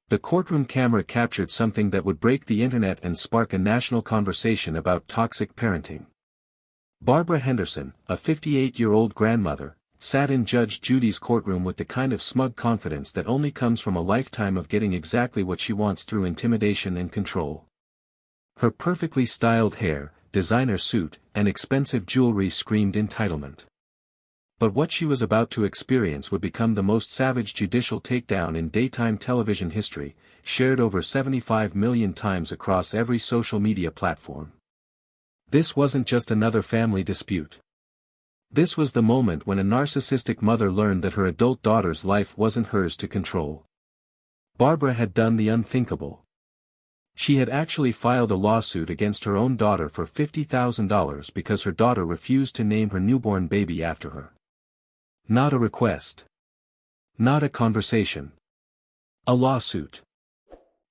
The courtroom camera captured something that would break the internet and spark a national conversation about toxic parenting. Barbara Henderson, a 58-year-old grandmother, sat in Judge Judy's courtroom with the kind of smug confidence that only comes from a lifetime of getting exactly what she wants through intimidation and control. Her perfectly styled hair, designer suit, and expensive jewelry screamed entitlement. But what she was about to experience would become the most savage judicial takedown in daytime television history, shared over 75 million times across every social media platform. This wasn't just another family dispute. This was the moment when a narcissistic mother learned that her adult daughter's life wasn't hers to control. Barbara had done the unthinkable. She had actually filed a lawsuit against her own daughter for $50,000 because her daughter refused to name her newborn baby after her. Not a request. Not a conversation. A lawsuit.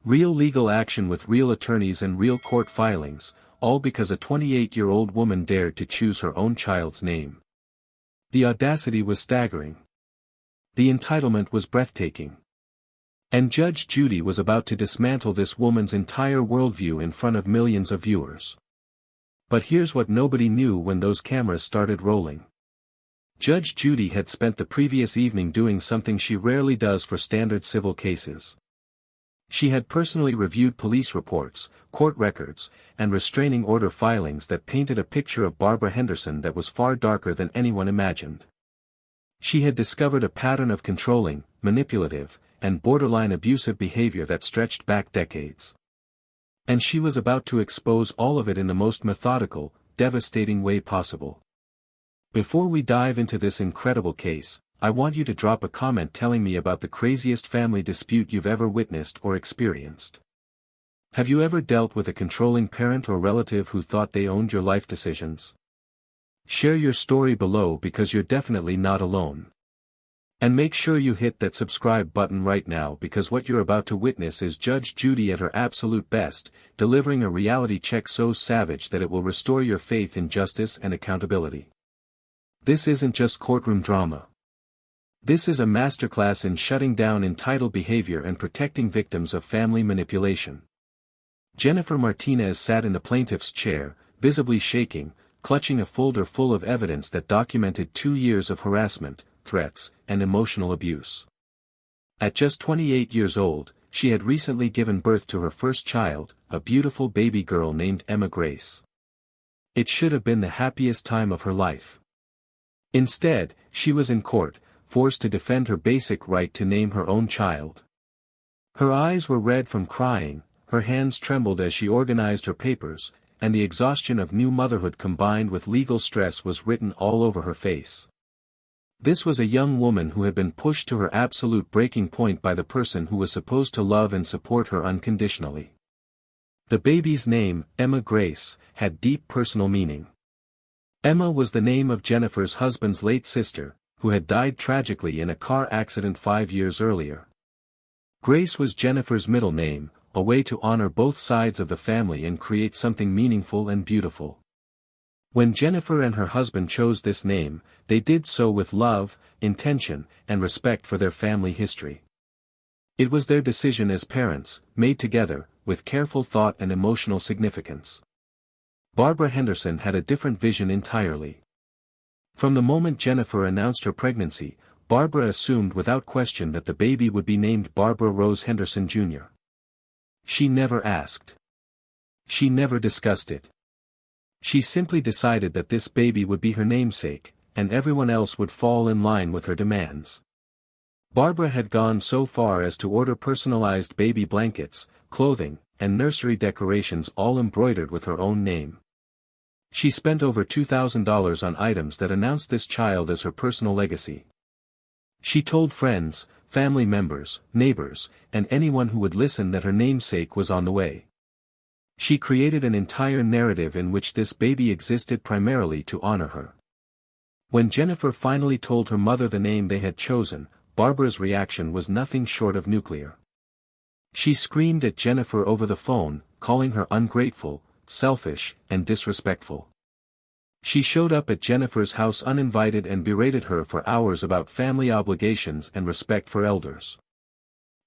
Real legal action with real attorneys and real court filings, all because a 28-year-old woman dared to choose her own child's name. The audacity was staggering. The entitlement was breathtaking. And Judge Judy was about to dismantle this woman's entire worldview in front of millions of viewers. But here's what nobody knew when those cameras started rolling. Judge Judy had spent the previous evening doing something she rarely does for standard civil cases. She had personally reviewed police reports, court records, and restraining order filings that painted a picture of Barbara Henderson that was far darker than anyone imagined. She had discovered a pattern of controlling, manipulative, and borderline abusive behavior that stretched back decades. And she was about to expose all of it in the most methodical, devastating way possible. Before we dive into this incredible case, I want you to drop a comment telling me about the craziest family dispute you've ever witnessed or experienced. Have you ever dealt with a controlling parent or relative who thought they owned your life decisions? Share your story below because you're definitely not alone. And make sure you hit that subscribe button right now because what you're about to witness is Judge Judy at her absolute best, delivering a reality check so savage that it will restore your faith in justice and accountability. This isn't just courtroom drama. This is a masterclass in shutting down entitled behavior and protecting victims of family manipulation. Jennifer Martinez sat in the plaintiff's chair, visibly shaking, clutching a folder full of evidence that documented 2 years of harassment, threats, and emotional abuse. At just 28 years old, she had recently given birth to her first child, a beautiful baby girl named Emma Grace. It should have been the happiest time of her life. Instead, she was in court, forced to defend her basic right to name her own child. Her eyes were red from crying, her hands trembled as she organized her papers, and the exhaustion of new motherhood combined with legal stress was written all over her face. This was a young woman who had been pushed to her absolute breaking point by the person who was supposed to love and support her unconditionally. The baby's name, Emma Grace, had deep personal meaning. Emma was the name of Jennifer's husband's late sister, who had died tragically in a car accident 5 years earlier. Grace was Jennifer's middle name, a way to honor both sides of the family and create something meaningful and beautiful. When Jennifer and her husband chose this name, they did so with love, intention, and respect for their family history. It was their decision as parents, made together, with careful thought and emotional significance. Barbara Henderson had a different vision entirely. From the moment Jennifer announced her pregnancy, Barbara assumed without question that the baby would be named Barbara Rose Henderson Jr. She never asked. She never discussed it. She simply decided that this baby would be her namesake, and everyone else would fall in line with her demands. Barbara had gone so far as to order personalized baby blankets, clothing, and nursery decorations all embroidered with her own name. She spent over $2,000 on items that announced this child as her personal legacy. She told friends, family members, neighbors, and anyone who would listen that her namesake was on the way. She created an entire narrative in which this baby existed primarily to honor her. When Jennifer finally told her mother the name they had chosen, Barbara's reaction was nothing short of nuclear. She screamed at Jennifer over the phone, calling her ungrateful, selfish, and disrespectful. She showed up at Jennifer's house uninvited and berated her for hours about family obligations and respect for elders.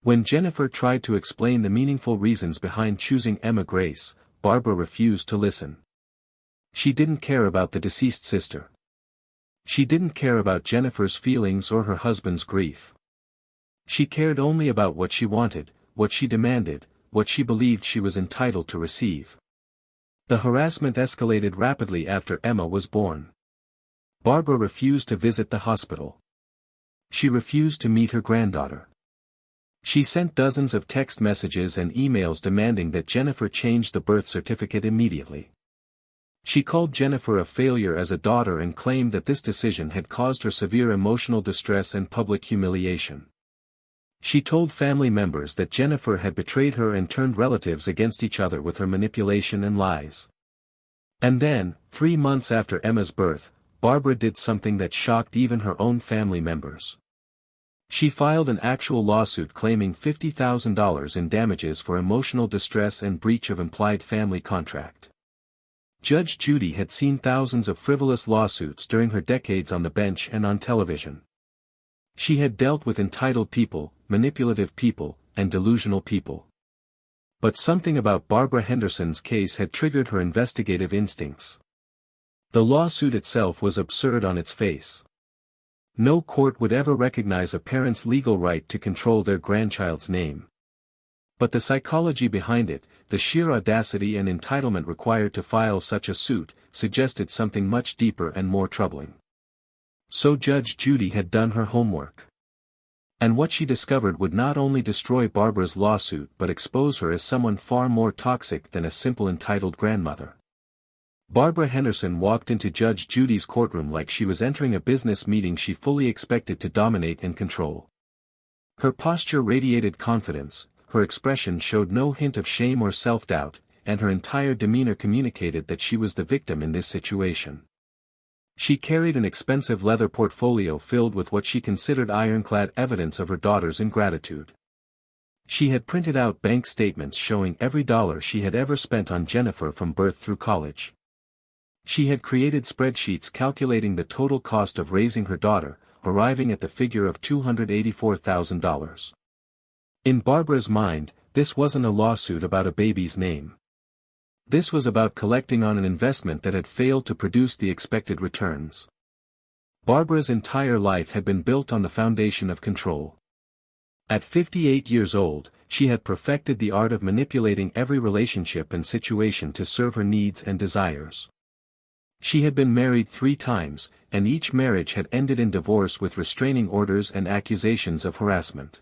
When Jennifer tried to explain the meaningful reasons behind choosing Emma Grace, Barbara refused to listen. She didn't care about the deceased sister. She didn't care about Jennifer's feelings or her husband's grief. She cared only about what she wanted, what she demanded, what she believed she was entitled to receive. The harassment escalated rapidly after Emma was born. Barbara refused to visit the hospital. She refused to meet her granddaughter. She sent dozens of text messages and emails demanding that Jennifer change the birth certificate immediately. She called Jennifer a failure as a daughter and claimed that this decision had caused her severe emotional distress and public humiliation. She told family members that Jennifer had betrayed her and turned relatives against each other with her manipulation and lies. And then, 3 months after Emma's birth, Barbara did something that shocked even her own family members. She filed an actual lawsuit claiming $50,000 in damages for emotional distress and breach of implied family contract. Judge Judy had seen thousands of frivolous lawsuits during her decades on the bench and on television. She had dealt with entitled people, manipulative people, and delusional people. But something about Barbara Henderson's case had triggered her investigative instincts. The lawsuit itself was absurd on its face. No court would ever recognize a parent's legal right to control their grandchild's name. But the psychology behind it, the sheer audacity and entitlement required to file such a suit, suggested something much deeper and more troubling. So Judge Judy had done her homework. And what she discovered would not only destroy Barbara's lawsuit but expose her as someone far more toxic than a simple entitled grandmother. Barbara Henderson walked into Judge Judy's courtroom like she was entering a business meeting she fully expected to dominate and control. Her posture radiated confidence, her expression showed no hint of shame or self-doubt, and her entire demeanor communicated that she was the victim in this situation. She carried an expensive leather portfolio filled with what she considered ironclad evidence of her daughter's ingratitude. She had printed out bank statements showing every dollar she had ever spent on Jennifer from birth through college. She had created spreadsheets calculating the total cost of raising her daughter, arriving at the figure of $284,000. In Barbara's mind, this wasn't a lawsuit about a baby's name. This was about collecting on an investment that had failed to produce the expected returns. Barbara's entire life had been built on the foundation of control. At 58 years old, she had perfected the art of manipulating every relationship and situation to serve her needs and desires. She had been married 3 times, and each marriage had ended in divorce with restraining orders and accusations of harassment.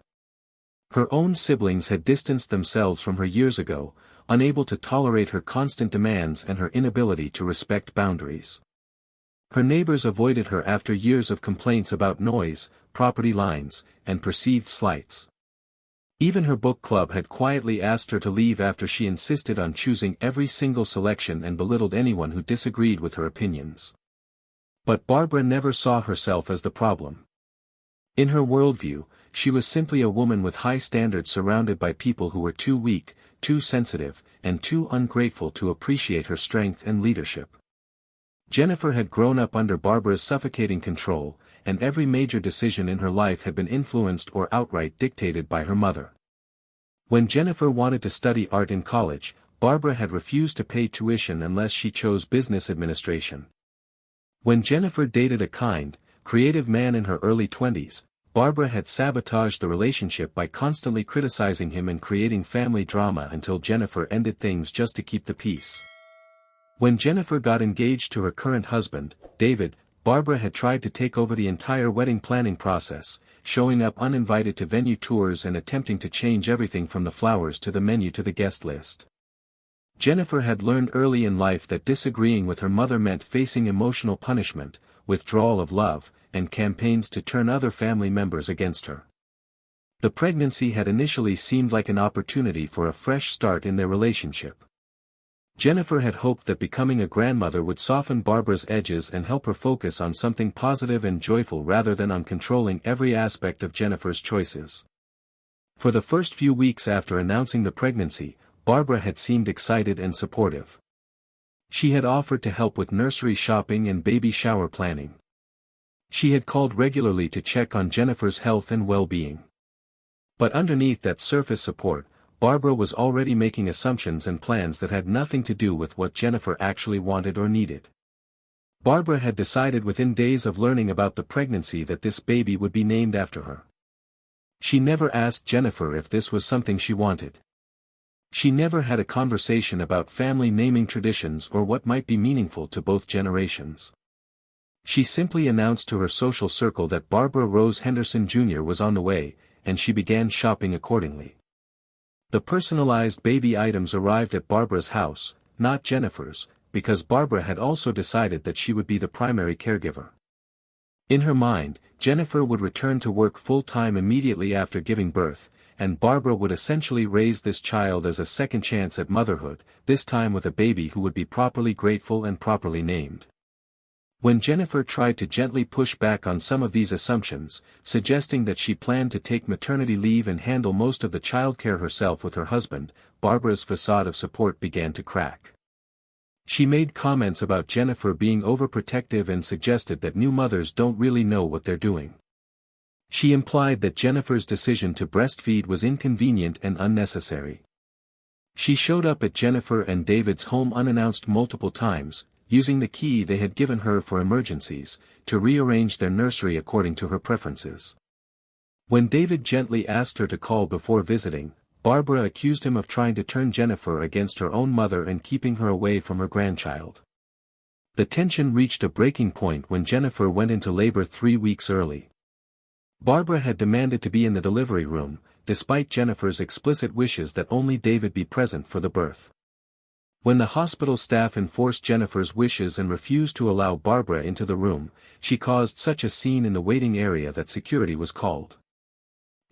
Her own siblings had distanced themselves from her years ago, unable to tolerate her constant demands and her inability to respect boundaries. Her neighbors avoided her after years of complaints about noise, property lines, and perceived slights. Even her book club had quietly asked her to leave after she insisted on choosing every single selection and belittled anyone who disagreed with her opinions. But Barbara never saw herself as the problem. In her worldview, she was simply a woman with high standards surrounded by people who were too weak, too sensitive, and too ungrateful to appreciate her strength and leadership. Jennifer had grown up under Barbara's suffocating control, and every major decision in her life had been influenced or outright dictated by her mother. When Jennifer wanted to study art in college, Barbara had refused to pay tuition unless she chose business administration. When Jennifer dated a kind, creative man in her early 20s, Barbara had sabotaged the relationship by constantly criticizing him and creating family drama until Jennifer ended things just to keep the peace. When Jennifer got engaged to her current husband, David, Barbara had tried to take over the entire wedding planning process, showing up uninvited to venue tours and attempting to change everything from the flowers to the menu to the guest list. Jennifer had learned early in life that disagreeing with her mother meant facing emotional punishment, withdrawal of love, and campaigns to turn other family members against her. The pregnancy had initially seemed like an opportunity for a fresh start in their relationship. Jennifer had hoped that becoming a grandmother would soften Barbara's edges and help her focus on something positive and joyful rather than on controlling every aspect of Jennifer's choices. For the first few weeks after announcing the pregnancy, Barbara had seemed excited and supportive. She had offered to help with nursery shopping and baby shower planning. She had called regularly to check on Jennifer's health and well-being. But underneath that surface support, Barbara was already making assumptions and plans that had nothing to do with what Jennifer actually wanted or needed. Barbara had decided within days of learning about the pregnancy that this baby would be named after her. She never asked Jennifer if this was something she wanted. She never had a conversation about family naming traditions or what might be meaningful to both generations. She simply announced to her social circle that Barbara Rose Henderson Jr. was on the way, and she began shopping accordingly. The personalized baby items arrived at Barbara's house, not Jennifer's, because Barbara had also decided that she would be the primary caregiver. In her mind, Jennifer would return to work full-time immediately after giving birth, and Barbara would essentially raise this child as a second chance at motherhood, this time with a baby who would be properly grateful and properly named. When Jennifer tried to gently push back on some of these assumptions, suggesting that she planned to take maternity leave and handle most of the childcare herself with her husband, Barbara's facade of support began to crack. She made comments about Jennifer being overprotective and suggested that new mothers don't really know what they're doing. She implied that Jennifer's decision to breastfeed was inconvenient and unnecessary. She showed up at Jennifer and David's home unannounced multiple times, using the key they had given her for emergencies, to rearrange their nursery according to her preferences. When David gently asked her to call before visiting, Barbara accused him of trying to turn Jennifer against her own mother and keeping her away from her grandchild. The tension reached a breaking point when Jennifer went into labor 3 weeks early. Barbara had demanded to be in the delivery room, despite Jennifer's explicit wishes that only David be present for the birth. When the hospital staff enforced Jennifer's wishes and refused to allow Barbara into the room, she caused such a scene in the waiting area that security was called.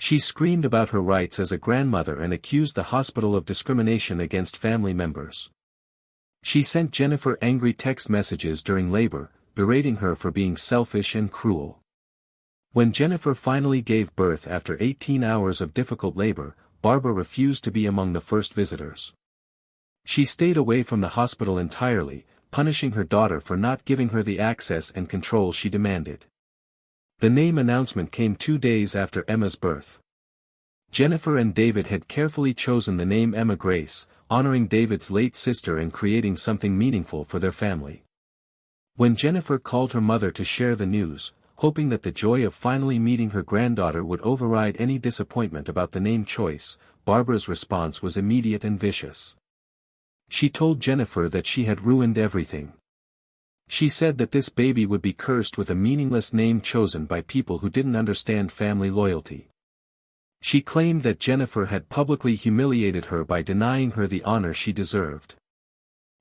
She screamed about her rights as a grandmother and accused the hospital of discrimination against family members. She sent Jennifer angry text messages during labor, berating her for being selfish and cruel. When Jennifer finally gave birth after 18 hours of difficult labor, Barbara refused to be among the first visitors. She stayed away from the hospital entirely, punishing her daughter for not giving her the access and control she demanded. The name announcement came 2 days after Emma's birth. Jennifer and David had carefully chosen the name Emma Grace, honoring David's late sister and creating something meaningful for their family. When Jennifer called her mother to share the news, hoping that the joy of finally meeting her granddaughter would override any disappointment about the name choice, Barbara's response was immediate and vicious. She told Jennifer that she had ruined everything. She said that this baby would be cursed with a meaningless name chosen by people who didn't understand family loyalty. She claimed that Jennifer had publicly humiliated her by denying her the honor she deserved.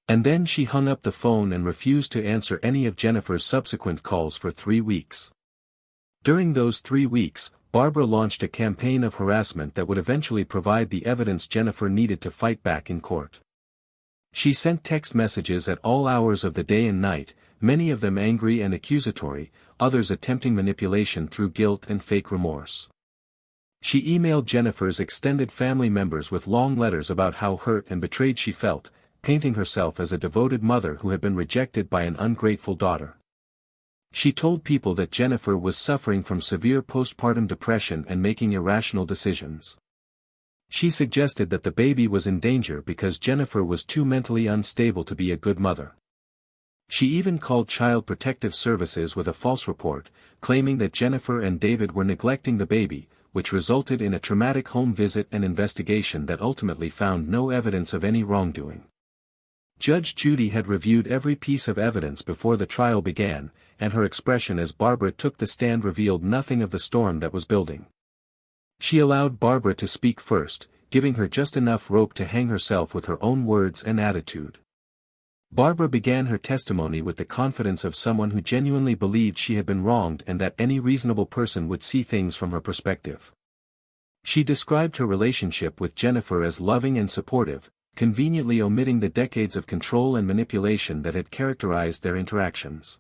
And then she hung up the phone and refused to answer any of Jennifer's subsequent calls for 3 weeks. During those 3 weeks, Barbara launched a campaign of harassment that would eventually provide the evidence Jennifer needed to fight back in court. She sent text messages at all hours of the day and night, many of them angry and accusatory, others attempting manipulation through guilt and fake remorse. She emailed Jennifer's extended family members with long letters about how hurt and betrayed she felt, painting herself as a devoted mother who had been rejected by an ungrateful daughter. She told people that Jennifer was suffering from severe postpartum depression and making irrational decisions. She suggested that the baby was in danger because Jennifer was too mentally unstable to be a good mother. She even called Child Protective Services with a false report, claiming that Jennifer and David were neglecting the baby, which resulted in a traumatic home visit and investigation that ultimately found no evidence of any wrongdoing. Judge Judy had reviewed every piece of evidence before the trial began, and her expression as Barbara took the stand revealed nothing of the storm that was building. She allowed Barbara to speak first, giving her just enough rope to hang herself with her own words and attitude. Barbara began her testimony with the confidence of someone who genuinely believed she had been wronged and that any reasonable person would see things from her perspective. She described her relationship with Jennifer as loving and supportive, conveniently omitting the decades of control and manipulation that had characterized their interactions.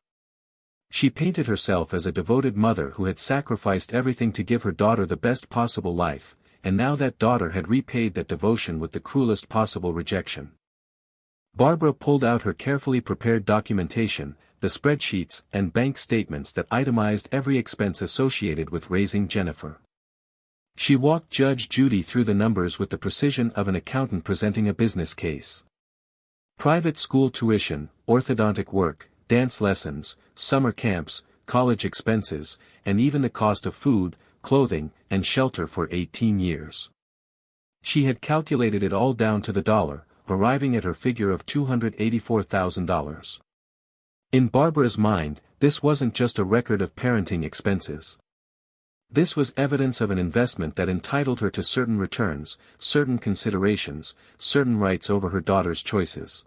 She painted herself as a devoted mother who had sacrificed everything to give her daughter the best possible life, and now that daughter had repaid that devotion with the cruelest possible rejection. Barbara pulled out her carefully prepared documentation, the spreadsheets and bank statements that itemized every expense associated with raising Jennifer. She walked Judge Judy through the numbers with the precision of an accountant presenting a business case. Private school tuition, orthodontic work, dance lessons, summer camps, college expenses, and even the cost of food, clothing, and shelter for 18 years. She had calculated it all down to the dollar, arriving at her figure of $284,000. In Barbara's mind, this wasn't just a record of parenting expenses. This was evidence of an investment that entitled her to certain returns, certain considerations, certain rights over her daughter's choices.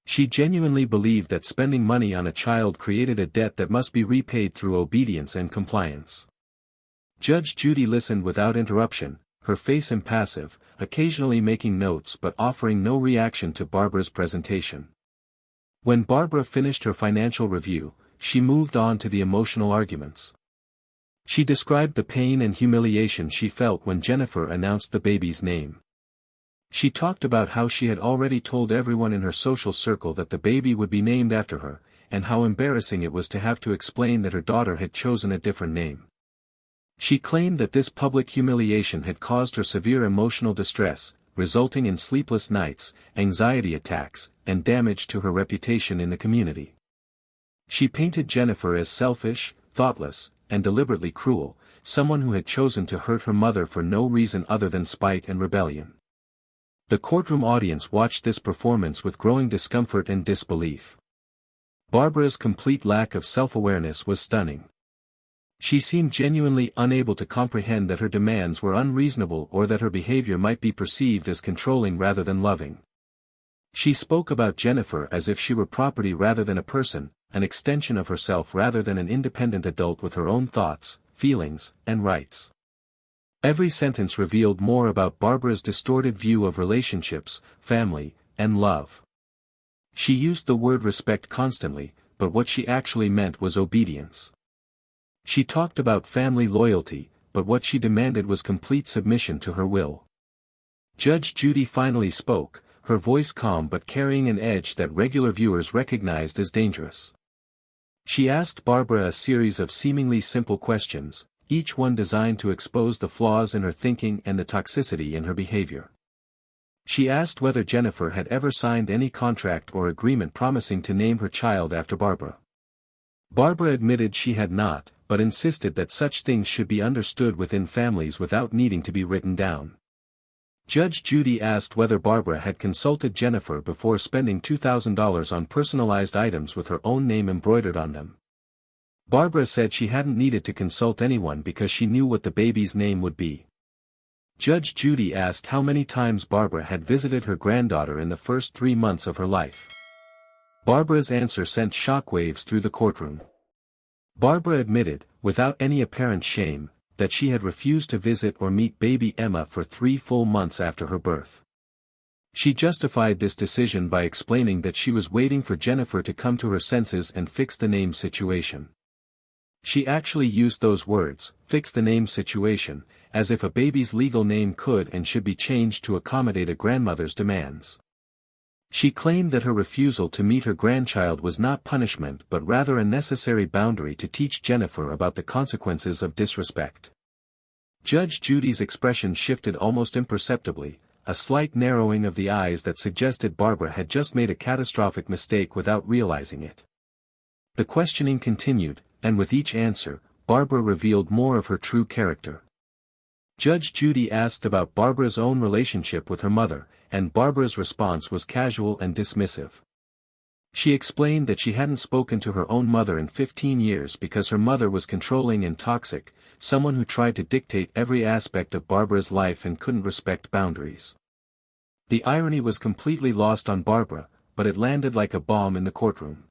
She genuinely believed that spending money on a child created a debt that must be repaid through obedience and compliance. Judge Judy listened without interruption, her face impassive, occasionally making notes but offering no reaction to Barbara's presentation. When Barbara finished her financial review, she moved on to the emotional arguments. She described the pain and humiliation she felt when Jennifer announced the baby's name. She talked about how she had already told everyone in her social circle that the baby would be named after her, and how embarrassing it was to have to explain that her daughter had chosen a different name. She claimed that this public humiliation had caused her severe emotional distress, resulting in sleepless nights, anxiety attacks, and damage to her reputation in the community. She painted Jennifer as selfish, thoughtless, and deliberately cruel, someone who had chosen to hurt her mother for no reason other than spite and rebellion. The courtroom audience watched this performance with growing discomfort and disbelief. Barbara's complete lack of self-awareness was stunning. She seemed genuinely unable to comprehend that her demands were unreasonable or that her behavior might be perceived as controlling rather than loving. She spoke about Jennifer as if she were property rather than a person, an extension of herself rather than an independent adult with her own thoughts, feelings, and rights. Every sentence revealed more about Barbara's distorted view of relationships, family, and love. She used the word respect constantly, but what she actually meant was obedience. She talked about family loyalty, but what she demanded was complete submission to her will. Judge Judy finally spoke, her voice calm but carrying an edge that regular viewers recognized as dangerous. She asked Barbara a series of seemingly simple questions, each one designed to expose the flaws in her thinking and the toxicity in her behavior. She asked whether Jennifer had ever signed any contract or agreement promising to name her child after Barbara. Barbara admitted she had not, but insisted that such things should be understood within families without needing to be written down. Judge Judy asked whether Barbara had consulted Jennifer before spending $2,000 on personalized items with her own name embroidered on them. Barbara said she hadn't needed to consult anyone because she knew what the baby's name would be. Judge Judy asked how many times Barbara had visited her granddaughter in the first 3 months of her life. Barbara's answer sent shockwaves through the courtroom. Barbara admitted, without any apparent shame, that she had refused to visit or meet baby Emma for 3 full months after her birth. She justified this decision by explaining that she was waiting for Jennifer to come to her senses and fix the name situation. She actually used those words, fix the name situation, as if a baby's legal name could and should be changed to accommodate a grandmother's demands. She claimed that her refusal to meet her grandchild was not punishment but rather a necessary boundary to teach Jennifer about the consequences of disrespect. Judge Judy's expression shifted almost imperceptibly, a slight narrowing of the eyes that suggested Barbara had just made a catastrophic mistake without realizing it. The questioning continued, and with each answer, Barbara revealed more of her true character. Judge Judy asked about Barbara's own relationship with her mother, and Barbara's response was casual and dismissive. She explained that she hadn't spoken to her own mother in 15 years because her mother was controlling and toxic, someone who tried to dictate every aspect of Barbara's life and couldn't respect boundaries. The irony was completely lost on Barbara, but it landed like a bomb in the courtroom.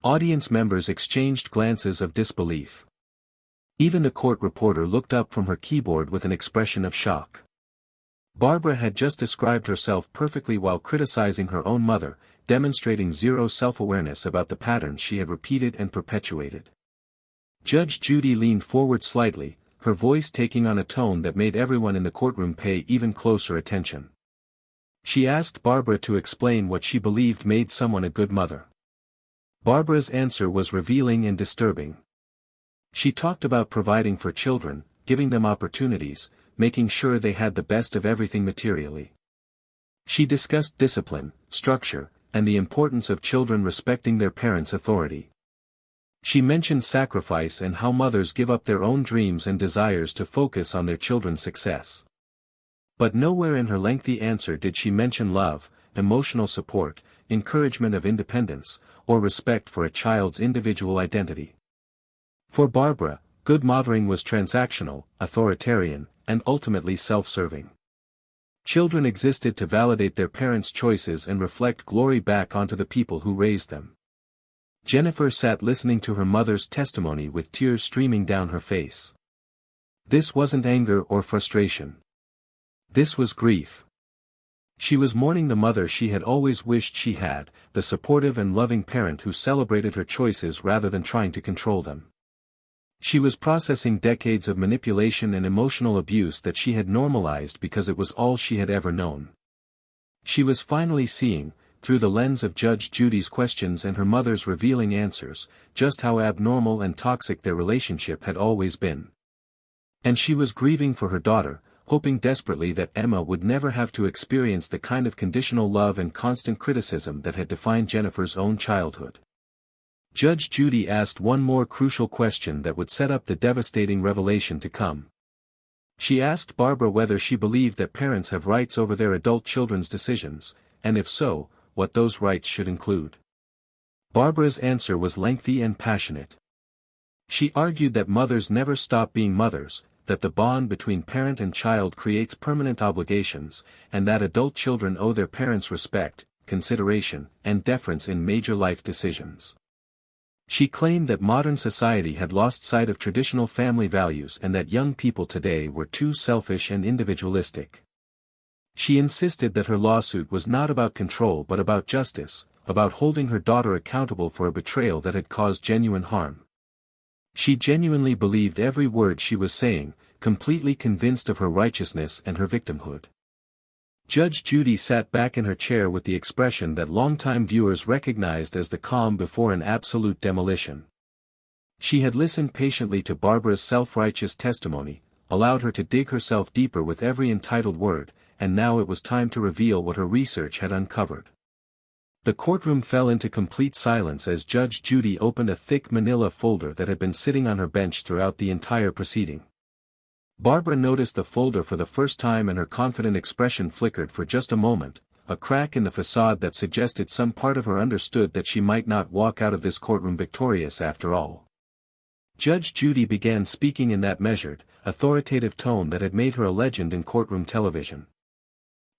Audience members exchanged glances of disbelief. Even the court reporter looked up from her keyboard with an expression of shock. Barbara had just described herself perfectly while criticizing her own mother, demonstrating zero self-awareness about the patterns she had repeated and perpetuated. Judge Judy leaned forward slightly, her voice taking on a tone that made everyone in the courtroom pay even closer attention. She asked Barbara to explain what she believed made someone a good mother. Barbara's answer was revealing and disturbing. She talked about providing for children, giving them opportunities, making sure they had the best of everything materially. She discussed discipline, structure, and the importance of children respecting their parents' authority. She mentioned sacrifice and how mothers give up their own dreams and desires to focus on their children's success. But nowhere in her lengthy answer did she mention love, emotional support, encouragement of independence, or respect for a child's individual identity. For Barbara, good mothering was transactional, authoritarian, and ultimately self-serving. Children existed to validate their parents' choices and reflect glory back onto the people who raised them. Jennifer sat listening to her mother's testimony with tears streaming down her face. This wasn't anger or frustration. This was grief. She was mourning the mother she had always wished she had, the supportive and loving parent who celebrated her choices rather than trying to control them. She was processing decades of manipulation and emotional abuse that she had normalized because it was all she had ever known. She was finally seeing, through the lens of Judge Judy's questions and her mother's revealing answers, just how abnormal and toxic their relationship had always been. And she was grieving for her daughter, hoping desperately that Emma would never have to experience the kind of conditional love and constant criticism that had defined Jennifer's own childhood. Judge Judy asked one more crucial question that would set up the devastating revelation to come. She asked Barbara whether she believed that parents have rights over their adult children's decisions, and if so, what those rights should include. Barbara's answer was lengthy and passionate. She argued that mothers never stop being mothers, that the bond between parent and child creates permanent obligations, and that adult children owe their parents respect, consideration, and deference in major life decisions. She claimed that modern society had lost sight of traditional family values and that young people today were too selfish and individualistic. She insisted that her lawsuit was not about control but about justice, about holding her daughter accountable for a betrayal that had caused genuine harm. She genuinely believed every word she was saying, completely convinced of her righteousness and her victimhood. Judge Judy sat back in her chair with the expression that longtime viewers recognized as the calm before an absolute demolition. She had listened patiently to Barbara's self-righteous testimony, allowed her to dig herself deeper with every entitled word, and now it was time to reveal what her research had uncovered. The courtroom fell into complete silence as Judge Judy opened a thick manila folder that had been sitting on her bench throughout the entire proceeding. Barbara noticed the folder for the first time and her confident expression flickered for just a moment, a crack in the facade that suggested some part of her understood that she might not walk out of this courtroom victorious after all. Judge Judy began speaking in that measured, authoritative tone that had made her a legend in courtroom television.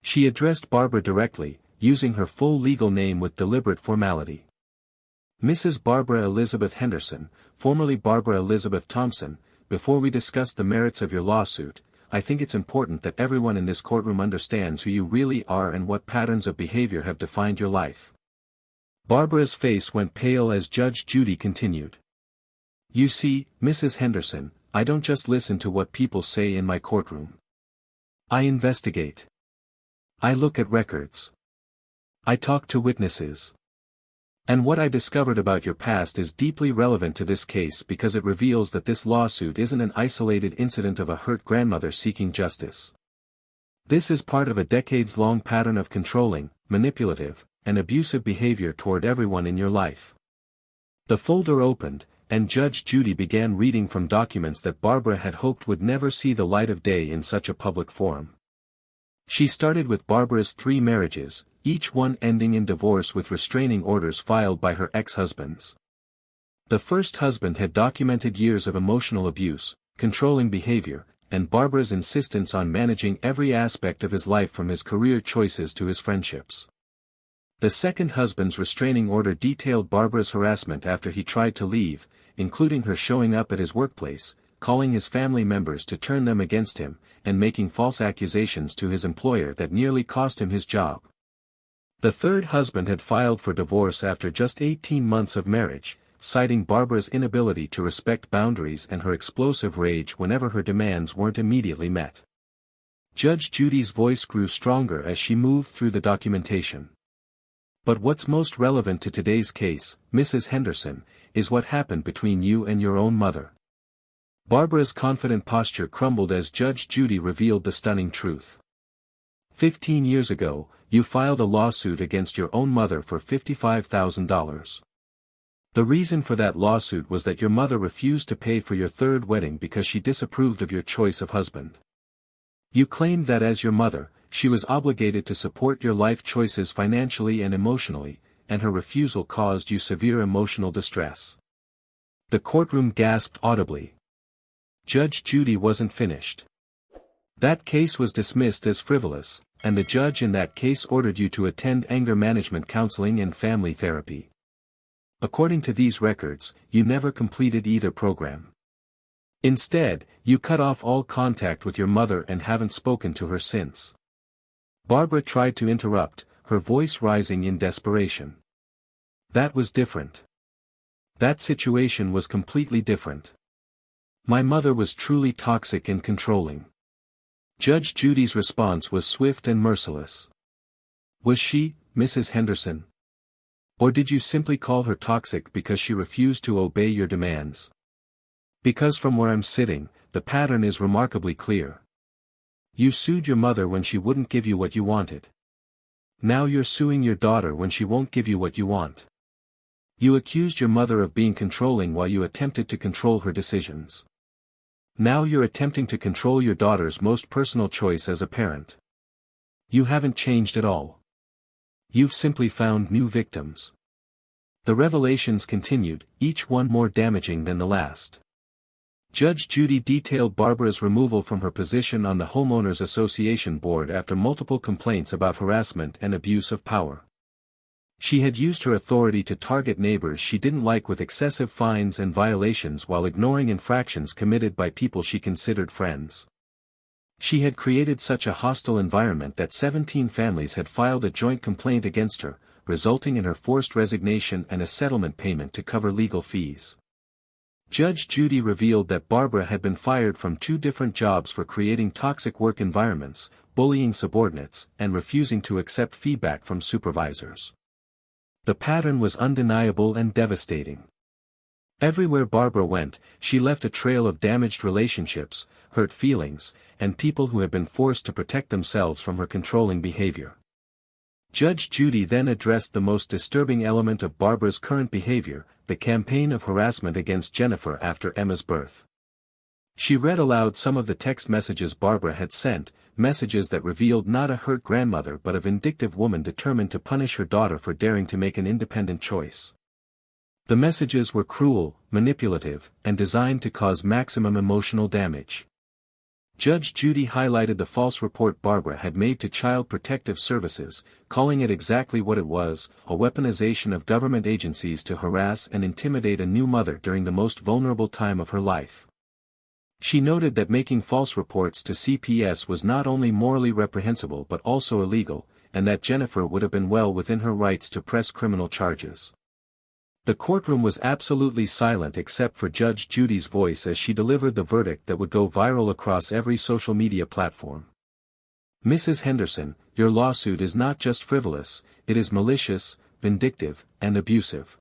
She addressed Barbara directly, using her full legal name with deliberate formality. Mrs. Barbara Elizabeth Henderson, formerly Barbara Elizabeth Thompson, before we discuss the merits of your lawsuit, I think it's important that everyone in this courtroom understands who you really are and what patterns of behavior have defined your life. Barbara's face went pale as Judge Judy continued. You see, Mrs. Henderson, I don't just listen to what people say in my courtroom. I investigate. I look at records. I talk to witnesses. And what I discovered about your past is deeply relevant to this case because it reveals that this lawsuit isn't an isolated incident of a hurt grandmother seeking justice. This is part of a decades-long pattern of controlling, manipulative, and abusive behavior toward everyone in your life. The folder opened, and Judge Judy began reading from documents that Barbara had hoped would never see the light of day in such a public forum. She started with Barbara's 3 marriages, each one ending in divorce with restraining orders filed by her ex-husbands. The first husband had documented years of emotional abuse, controlling behavior, and Barbara's insistence on managing every aspect of his life from his career choices to his friendships. The second husband's restraining order detailed Barbara's harassment after he tried to leave, including her showing up at his workplace, calling his family members to turn them against him, and making false accusations to his employer that nearly cost him his job. The third husband had filed for divorce after just 18 months of marriage, citing Barbara's inability to respect boundaries and her explosive rage whenever her demands weren't immediately met. Judge Judy's voice grew stronger as she moved through the documentation. But what's most relevant to today's case, Mrs. Henderson, is what happened between you and your own mother. Barbara's confident posture crumbled as Judge Judy revealed the stunning truth. 15 years ago, you filed a lawsuit against your own mother for $55,000. The reason for that lawsuit was that your mother refused to pay for your third wedding because she disapproved of your choice of husband. You claimed that as your mother, she was obligated to support your life choices financially and emotionally, and her refusal caused you severe emotional distress. The courtroom gasped audibly. Judge Judy wasn't finished. That case was dismissed as frivolous, and the judge in that case ordered you to attend anger management counseling and family therapy. According to these records, you never completed either program. Instead, you cut off all contact with your mother and haven't spoken to her since. Barbara tried to interrupt, her voice rising in desperation. That was different. That situation was completely different. My mother was truly toxic and controlling. Judge Judy's response was swift and merciless. Was she, Mrs. Henderson? Or did you simply call her toxic because she refused to obey your demands? Because from where I'm sitting, the pattern is remarkably clear. You sued your mother when she wouldn't give you what you wanted. Now you're suing your daughter when she won't give you what you want. You accused your mother of being controlling while you attempted to control her decisions. Now you're attempting to control your daughter's most personal choice as a parent. You haven't changed at all. You've simply found new victims. The revelations continued, each one more damaging than the last. Judge Judy detailed Barbara's removal from her position on the Homeowners Association board after multiple complaints about harassment and abuse of power. She had used her authority to target neighbors she didn't like with excessive fines and violations while ignoring infractions committed by people she considered friends. She had created such a hostile environment that 17 families had filed a joint complaint against her, resulting in her forced resignation and a settlement payment to cover legal fees. Judge Judy revealed that Barbara had been fired from 2 different jobs for creating toxic work environments, bullying subordinates, and refusing to accept feedback from supervisors. The pattern was undeniable and devastating. Everywhere Barbara went, she left a trail of damaged relationships, hurt feelings, and people who had been forced to protect themselves from her controlling behavior. Judge Judy then addressed the most disturbing element of Barbara's current behavior, the campaign of harassment against Jennifer after Emma's birth. She read aloud some of the text messages Barbara had sent, messages that revealed not a hurt grandmother but a vindictive woman determined to punish her daughter for daring to make an independent choice. The messages were cruel, manipulative, and designed to cause maximum emotional damage. Judge Judy highlighted the false report Barbara had made to Child Protective Services, calling it exactly what it was, a weaponization of government agencies to harass and intimidate a new mother during the most vulnerable time of her life. She noted that making false reports to CPS was not only morally reprehensible but also illegal, and that Jennifer would have been well within her rights to press criminal charges. The courtroom was absolutely silent except for Judge Judy's voice as she delivered the verdict that would go viral across every social media platform. Mrs. Henderson, your lawsuit is not just frivolous, it is malicious, vindictive, and abusive.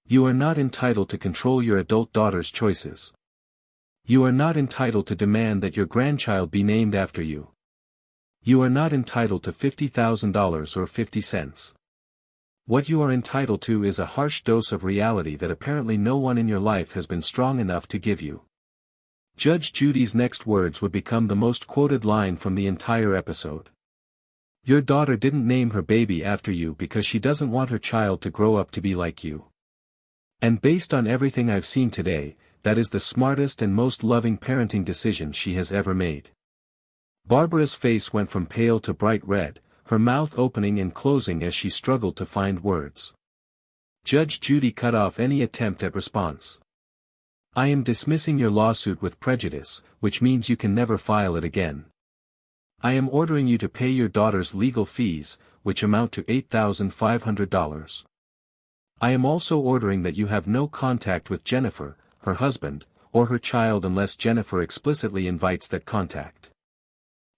You are not entitled to control your adult daughter's choices. You are not entitled to demand that your grandchild be named after you. You are not entitled to $50,000 or 50 cents. What you are entitled to is a harsh dose of reality that apparently no one in your life has been strong enough to give you. Judge Judy's next words would become the most quoted line from the entire episode. Your daughter didn't name her baby after you because she doesn't want her child to grow up to be like you. And based on everything I've seen today, that is the smartest and most loving parenting decision she has ever made. Barbara's face went from pale to bright red, her mouth opening and closing as she struggled to find words. Judge Judy cut off any attempt at response. I am dismissing your lawsuit with prejudice, which means you can never file it again. I am ordering you to pay your daughter's legal fees, which amount to $8,500. I am also ordering that you have no contact with Jennifer, her husband, or her child unless Jennifer explicitly invites that contact.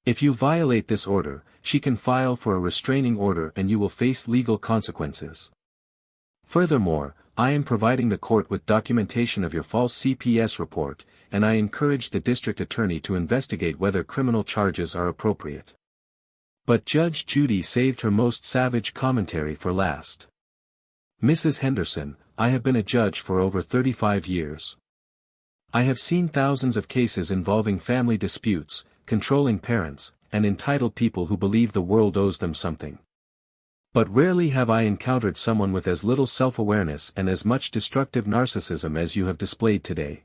If you violate this order, she can file for a restraining order and you will face legal consequences. Furthermore, I am providing the court with documentation of your false CPS report, and I encourage the district attorney to investigate whether criminal charges are appropriate. But Judge Judy saved her most savage commentary for last. Mrs. Henderson, I have been a judge for over 35 years. I have seen thousands of cases involving family disputes, controlling parents, and entitled people who believe the world owes them something. But rarely have I encountered someone with as little self-awareness and as much destructive narcissism as you have displayed today.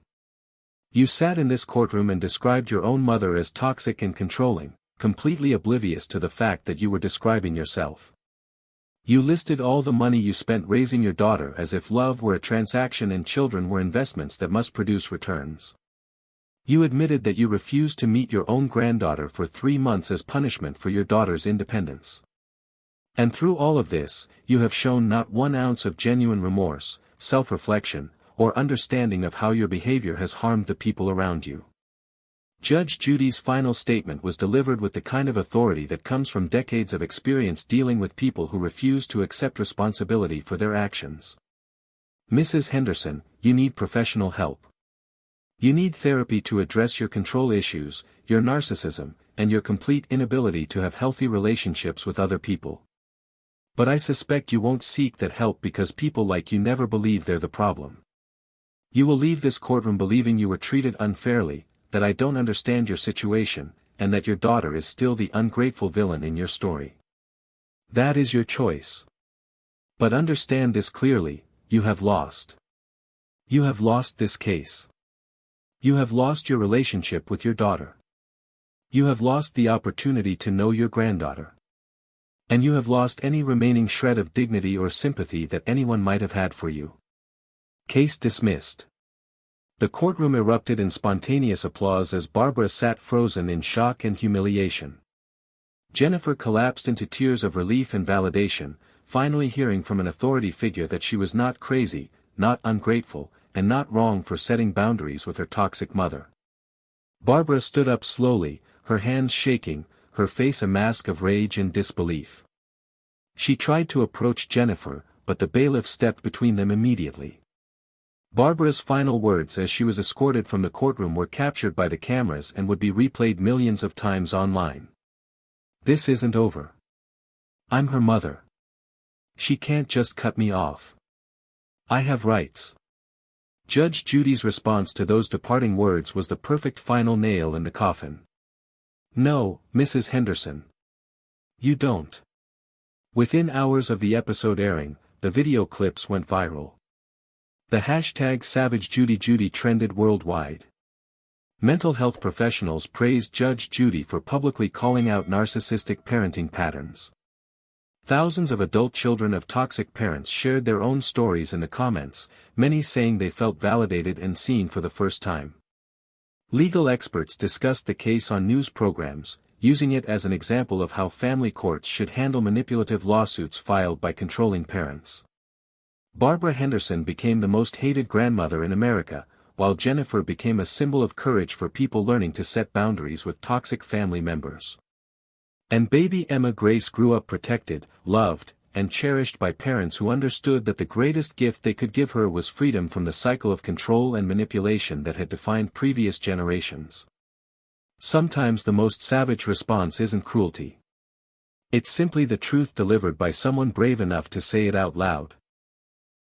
You sat in this courtroom and described your own mother as toxic and controlling, completely oblivious to the fact that you were describing yourself. You listed all the money you spent raising your daughter as if love were a transaction and children were investments that must produce returns. You admitted that you refused to meet your own granddaughter for 3 months as punishment for your daughter's independence. And through all of this, you have shown not 1 ounce of genuine remorse, self-reflection, or understanding of how your behavior has harmed the people around you. Judge Judy's final statement was delivered with the kind of authority that comes from decades of experience dealing with people who refuse to accept responsibility for their actions. Mrs. Henderson, you need professional help. You need therapy to address your control issues, your narcissism, and your complete inability to have healthy relationships with other people. But I suspect you won't seek that help because people like you never believe they're the problem. You will leave this courtroom believing you were treated unfairly, that I don't understand your situation, and that your daughter is still the ungrateful villain in your story. That is your choice. But understand this clearly, you have lost. You have lost this case. You have lost your relationship with your daughter. You have lost the opportunity to know your granddaughter. And you have lost any remaining shred of dignity or sympathy that anyone might have had for you. Case dismissed. The courtroom erupted in spontaneous applause as Barbara sat frozen in shock and humiliation. Jennifer collapsed into tears of relief and validation, finally hearing from an authority figure that she was not crazy, not ungrateful, and not wrong for setting boundaries with her toxic mother. Barbara stood up slowly, her hands shaking, her face a mask of rage and disbelief. She tried to approach Jennifer, but the bailiff stepped between them immediately. Barbara's final words as she was escorted from the courtroom were captured by the cameras and would be replayed millions of times online. This isn't over. I'm her mother. She can't just cut me off. I have rights. Judge Judy's response to those departing words was the perfect final nail in the coffin. No, Mrs. Henderson. You don't. Within hours of the episode airing, the video clips went viral. The hashtag #SavageJudyJudy trended worldwide. Mental health professionals praised Judge Judy for publicly calling out narcissistic parenting patterns. Thousands of adult children of toxic parents shared their own stories in the comments, many saying they felt validated and seen for the first time. Legal experts discussed the case on news programs, using it as an example of how family courts should handle manipulative lawsuits filed by controlling parents. Barbara Henderson became the most hated grandmother in America, while Jennifer became a symbol of courage for people learning to set boundaries with toxic family members. And baby Emma Grace grew up protected, loved, and cherished by parents who understood that the greatest gift they could give her was freedom from the cycle of control and manipulation that had defined previous generations. Sometimes the most savage response isn't cruelty. It's simply the truth delivered by someone brave enough to say it out loud.